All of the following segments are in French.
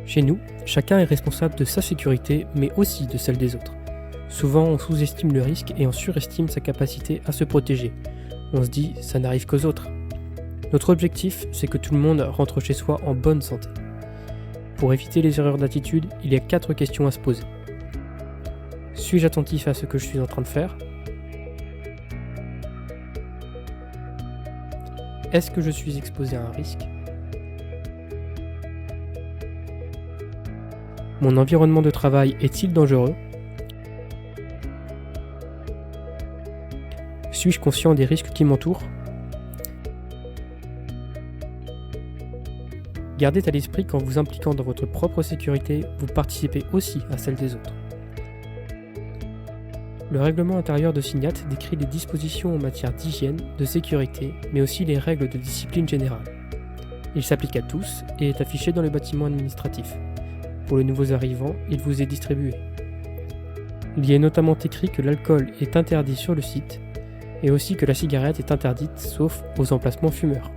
Chez nous, chacun est responsable de sa sécurité, mais aussi de celle des autres. Souvent, on sous-estime le risque et on surestime sa capacité à se protéger. On se dit, ça n'arrive qu'aux autres. Notre objectif, c'est que tout le monde rentre chez soi en bonne santé. Pour éviter les erreurs d'attitude, il y a 4 questions à se poser. Suis-je attentif à ce que je suis en train de faire ? Est-ce que je suis exposé à un risque ? Mon environnement de travail est-il dangereux ? Suis-je conscient des risques qui m'entourent ? Gardez à l'esprit qu'en vous impliquant dans votre propre sécurité, vous participez aussi à celle des autres. Le règlement intérieur de Signat décrit les dispositions en matière d'hygiène, de sécurité, mais aussi les règles de discipline générale. Il s'applique à tous et est affiché dans le bâtiment administratif. Pour les nouveaux arrivants, il vous est distribué. Il y est notamment écrit que l'alcool est interdit sur le site et aussi que la cigarette est interdite sauf aux emplacements fumeurs.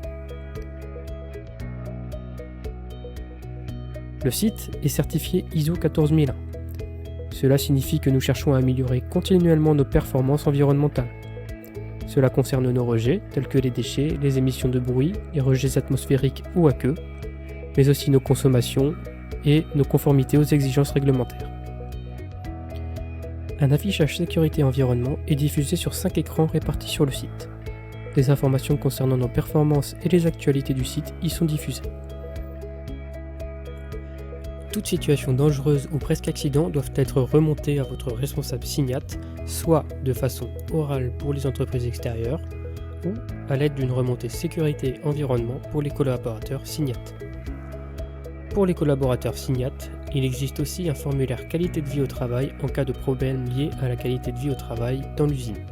Le site est certifié ISO 14001. Cela signifie que nous cherchons à améliorer continuellement nos performances environnementales. Cela concerne nos rejets, tels que les déchets, les émissions de bruit, les rejets atmosphériques ou aqueux, mais aussi nos consommations et nos conformités aux exigences réglementaires. Un affichage sécurité environnement est diffusé sur 5 écrans répartis sur le site. Des informations concernant nos performances et les actualités du site y sont diffusées. Toute situation dangereuse ou presque accident doivent être remontées à votre responsable Signat, soit de façon orale pour les entreprises extérieures, ou à l'aide d'une remontée sécurité environnement pour les collaborateurs Signat. Pour les collaborateurs Signat, il existe aussi un formulaire qualité de vie au travail en cas de problème lié à la qualité de vie au travail dans l'usine.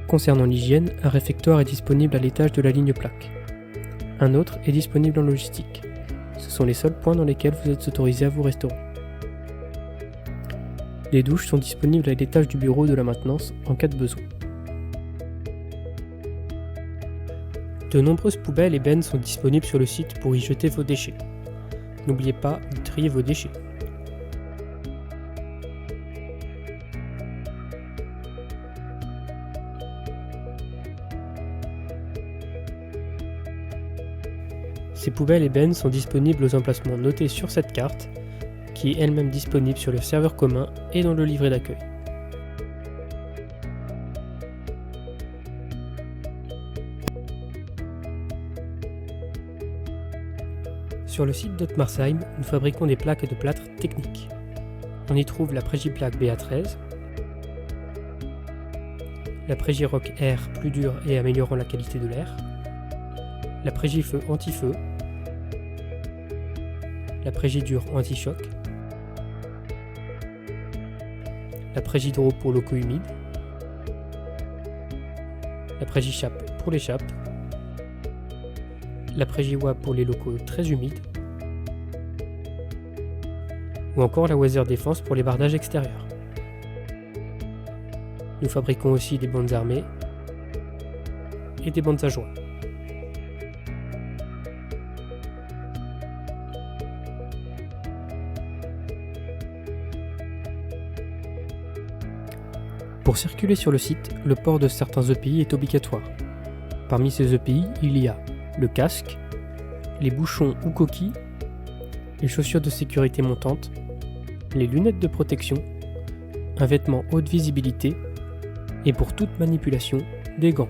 Concernant l'hygiène, un réfectoire est disponible à l'étage de la ligne plaque. Un autre est disponible en logistique. Ce sont les seuls points dans lesquels vous êtes autorisé à vous restaurer. Les douches sont disponibles à l'étage du bureau de la maintenance en cas de besoin. De nombreuses poubelles et bennes sont disponibles sur le site pour y jeter vos déchets. N'oubliez pas de trier vos déchets. Ces poubelles et bennes sont disponibles aux emplacements notés sur cette carte, qui est elle-même disponible sur le serveur commun et dans le livret d'accueil. Sur le site d'Ottmarsheim, nous fabriquons des plaques de plâtre techniques. On y trouve la Prégiplaque BA13, la Prégiroc Air plus dure et améliorant la qualité de l'air, la Prégifeu anti-feu, la Prégidure anti-choc, la Prégidro pour locaux humides, la Prégichape pour les chapes, la Prégiwa pour les locaux très humides, ou encore la Weather Défense pour les bardages extérieurs. Nous fabriquons aussi des bandes armées et des bandes à joie. Pour circuler sur le site, le port de certains EPI est obligatoire. Parmi ces EPI, il y a le casque, les bouchons ou coquilles, les chaussures de sécurité montantes, les lunettes de protection, un vêtement haute visibilité et pour toute manipulation, des gants.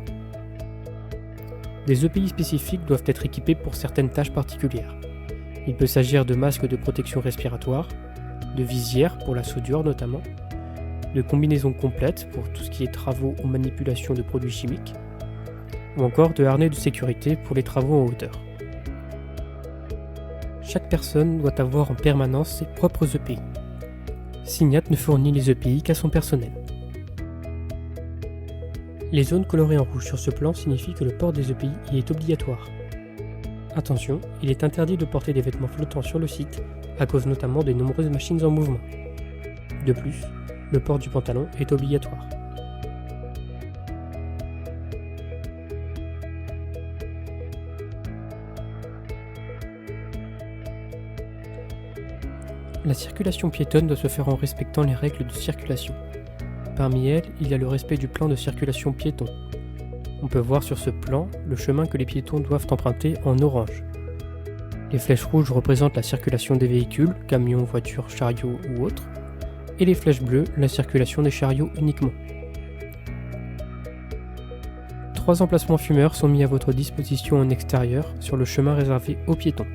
Des EPI spécifiques doivent être équipés pour certaines tâches particulières. Il peut s'agir de masques de protection respiratoire, de visières pour la soudure notamment, de combinaisons complètes pour tout ce qui est travaux ou manipulation de produits chimiques, ou encore de harnais de sécurité pour les travaux en hauteur. Chaque personne doit avoir en permanence ses propres EPI. Signat ne fournit les EPI qu'à son personnel. Les zones colorées en rouge sur ce plan signifient que le port des EPI y est obligatoire. Attention, il est interdit de porter des vêtements flottants sur le site, à cause notamment des nombreuses machines en mouvement. De plus, le port du pantalon est obligatoire. La circulation piétonne doit se faire en respectant les règles de circulation. Parmi elles, il y a le respect du plan de circulation piéton. On peut voir sur ce plan le chemin que les piétons doivent emprunter en orange. Les flèches rouges représentent la circulation des véhicules, camions, voitures, chariots ou autres, et les flèches bleues, la circulation des chariots uniquement. 3 emplacements fumeurs sont mis à votre disposition en extérieur sur le chemin réservé aux piétons.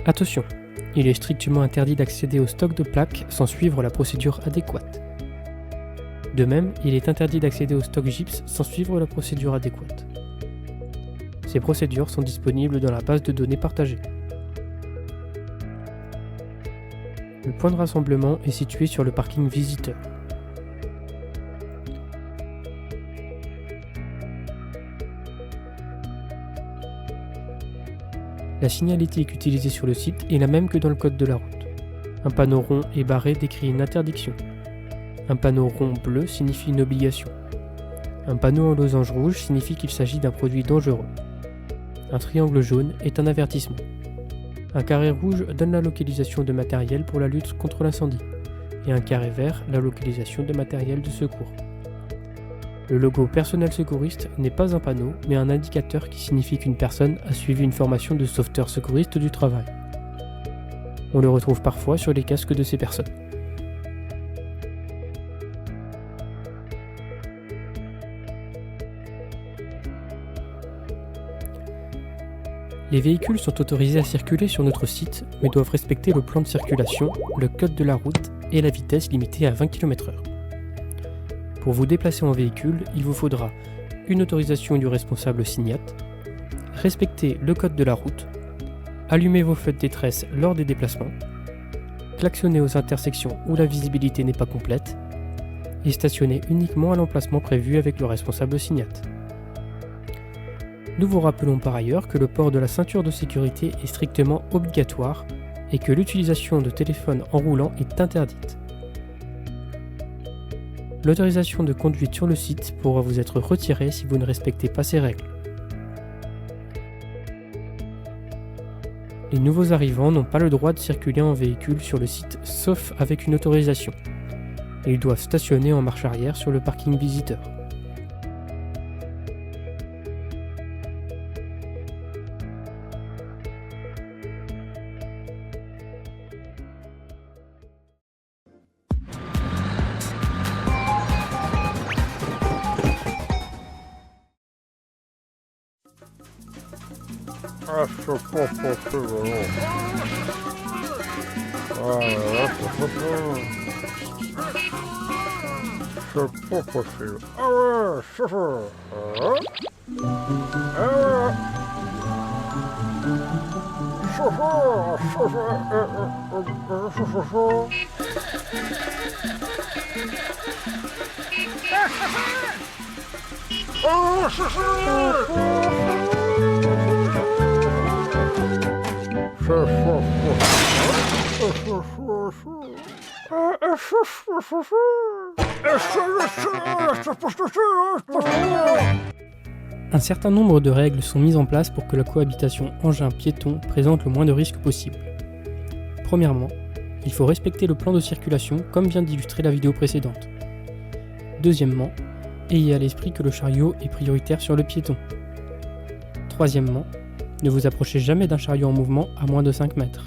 Attention, il est strictement interdit d'accéder au stock de plaques sans suivre la procédure adéquate. De même, il est interdit d'accéder au stock gypse sans suivre la procédure adéquate. Ces procédures sont disponibles dans la base de données partagée. Le point de rassemblement est situé sur le parking visiteur. La signalétique utilisée sur le site est la même que dans le code de la route. Un panneau rond et barré décrit une interdiction. Un panneau rond bleu signifie une obligation. Un panneau en losange rouge signifie qu'il s'agit d'un produit dangereux. Un triangle jaune est un avertissement. Un carré rouge donne la localisation de matériel pour la lutte contre l'incendie, et un carré vert la localisation de matériel de secours. Le logo personnel secouriste n'est pas un panneau, mais un indicateur qui signifie qu'une personne a suivi une formation de sauveteur secouriste du travail. On le retrouve parfois sur les casques de ces personnes. Les véhicules sont autorisés à circuler sur notre site, mais doivent respecter le plan de circulation, le code de la route et la vitesse limitée à 20 km/h. Pour vous déplacer en véhicule, il vous faudra une autorisation du responsable SIGNAT, respecter le code de la route, allumer vos feux de détresse lors des déplacements, klaxonner aux intersections où la visibilité n'est pas complète, et stationner uniquement à l'emplacement prévu avec le responsable SIGNAT. Nous vous rappelons par ailleurs que le port de la ceinture de sécurité est strictement obligatoire et que l'utilisation de téléphone en roulant est interdite. L'autorisation de conduite sur le site pourra vous être retirée si vous ne respectez pas ces règles. Les nouveaux arrivants n'ont pas le droit de circuler en véhicule sur le site sauf avec une autorisation. Ils doivent stationner en marche arrière sur le parking visiteur. Ah, je peux pas passer, voilà. Ah, là, je peux pas passer. Ah ouais, chauffeur. Ah ouais. Chauffeur, chauffeur. Ah, chauffeur. Un certain nombre de règles sont mises en place pour que la cohabitation engin-piéton présente le moins de risques possible. Premièrement, il faut respecter le plan de circulation comme vient d'illustrer la vidéo précédente. Deuxièmement, ayez à l'esprit que le chariot est prioritaire sur le piéton. Troisièmement, ne vous approchez jamais d'un chariot en mouvement à moins de 5 mètres.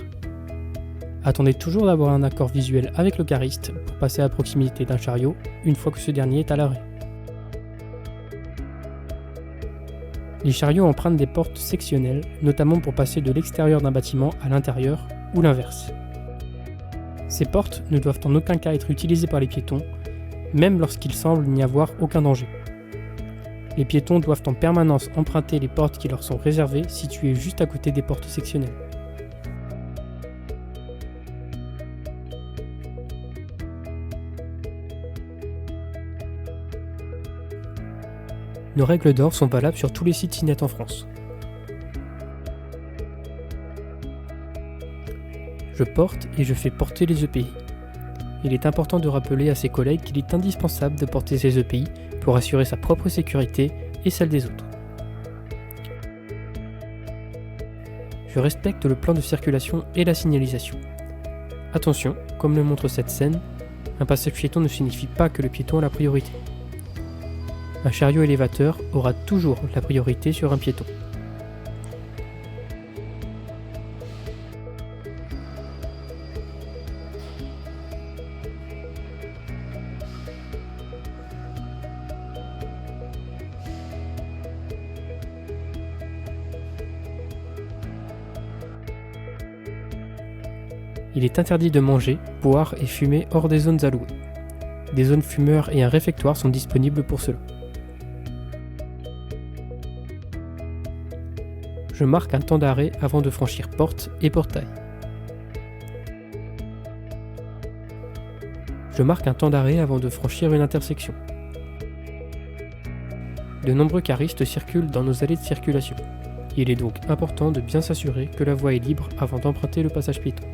Attendez toujours d'avoir un accord visuel avec le cariste pour passer à proximité d'un chariot une fois que ce dernier est à l'arrêt. Les chariots empruntent des portes sectionnelles, notamment pour passer de l'extérieur d'un bâtiment à l'intérieur ou l'inverse. Ces portes ne doivent en aucun cas être utilisées par les piétons, même lorsqu'il semble n'y avoir aucun danger. Les piétons doivent en permanence emprunter les portes qui leur sont réservées, situées juste à côté des portes sectionnelles. Nos règles d'or sont valables sur tous les sites SIGNAT en France. Je porte et je fais porter les EPI. Il est important de rappeler à ses collègues qu'il est indispensable de porter ces EPI pour assurer sa propre sécurité et celle des autres. Je respecte le plan de circulation et la signalisation. Attention, comme le montre cette scène, un passage piéton ne signifie pas que le piéton a la priorité. Un chariot élévateur aura toujours la priorité sur un piéton. Il est interdit de manger, boire et fumer hors des zones allouées. Des zones fumeurs et un réfectoire sont disponibles pour cela. Je marque un temps d'arrêt avant de franchir porte et portail. Je marque un temps d'arrêt avant de franchir une intersection. De nombreux caristes circulent dans nos allées de circulation. Il est donc important de bien s'assurer que la voie est libre avant d'emprunter le passage piéton.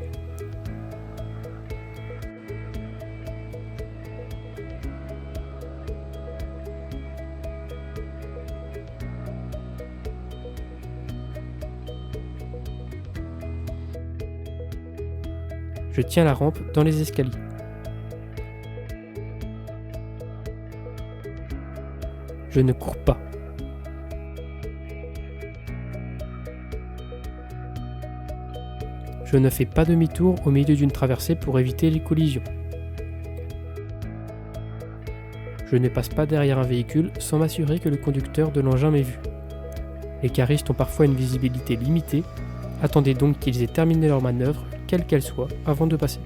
Je tiens la rampe dans les escaliers. Je ne cours pas. Je ne fais pas demi-tour au milieu d'une traversée pour éviter les collisions. Je ne passe pas derrière un véhicule sans m'assurer que le conducteur de l'engin m'ait vu. Les caristes ont parfois une visibilité limitée, attendez donc qu'ils aient terminé leur manœuvre, quelle qu'elle soit, avant de passer.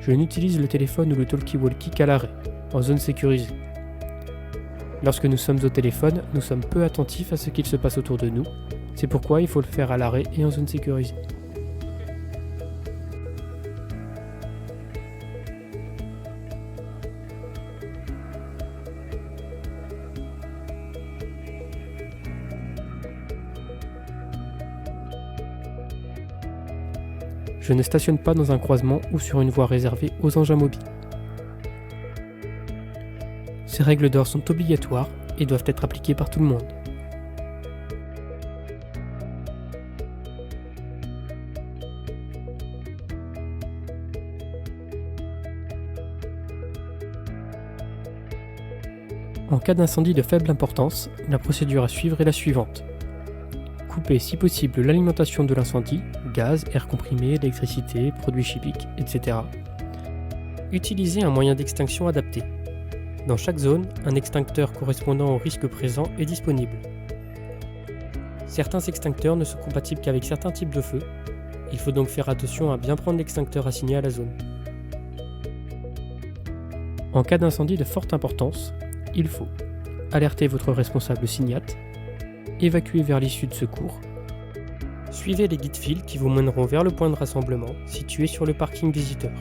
Je n'utilise le téléphone ou le talkie-walkie qu'à l'arrêt, en zone sécurisée. Lorsque nous sommes au téléphone, nous sommes peu attentifs à ce qu'il se passe autour de nous, c'est pourquoi il faut le faire à l'arrêt et en zone sécurisée. Je ne stationne pas dans un croisement ou sur une voie réservée aux engins mobiles. Ces règles d'or sont obligatoires et doivent être appliquées par tout le monde. En cas d'incendie de faible importance, la procédure à suivre est la suivante. Couper si possible l'alimentation de l'incendie, gaz, air comprimé, électricité, produits chimiques, etc. Utilisez un moyen d'extinction adapté. Dans chaque zone, un extincteur correspondant au risque présent est disponible. Certains extincteurs ne sont compatibles qu'avec certains types de feux. Il faut donc faire attention à bien prendre l'extincteur assigné à la zone. En cas d'incendie de forte importance, il faut alerter votre responsable SIGNAT, évacuer vers l'issue de secours, suivez les guides fils qui vous mèneront vers le point de rassemblement situé sur le parking visiteur.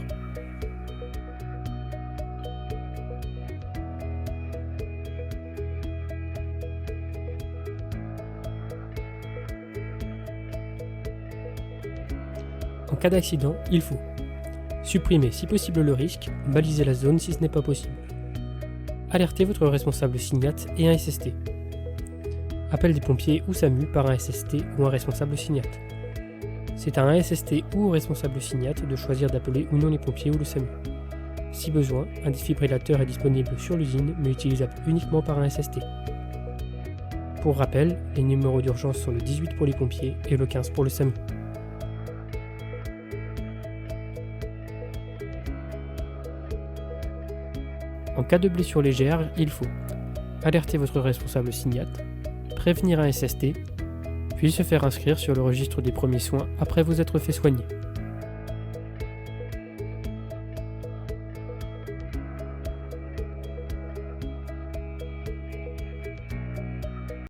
En cas d'accident, il faut supprimer si possible le risque, baliser la zone si ce n'est pas possible. Alertez votre responsable SIGNAT et un SST. Appel des pompiers ou SAMU par un SST ou un responsable SIGNAT. C'est à un SST ou au responsable SIGNAT de choisir d'appeler ou non les pompiers ou le SAMU. Si besoin, un défibrillateur est disponible sur l'usine mais utilisable uniquement par un SST. Pour rappel, les numéros d'urgence sont le 18 pour les pompiers et le 15 pour le SAMU. En cas de blessure légère, il faut alerter votre responsable SIGNAT, prévenir un SST, puis se faire inscrire sur le registre des premiers soins après vous être fait soigner.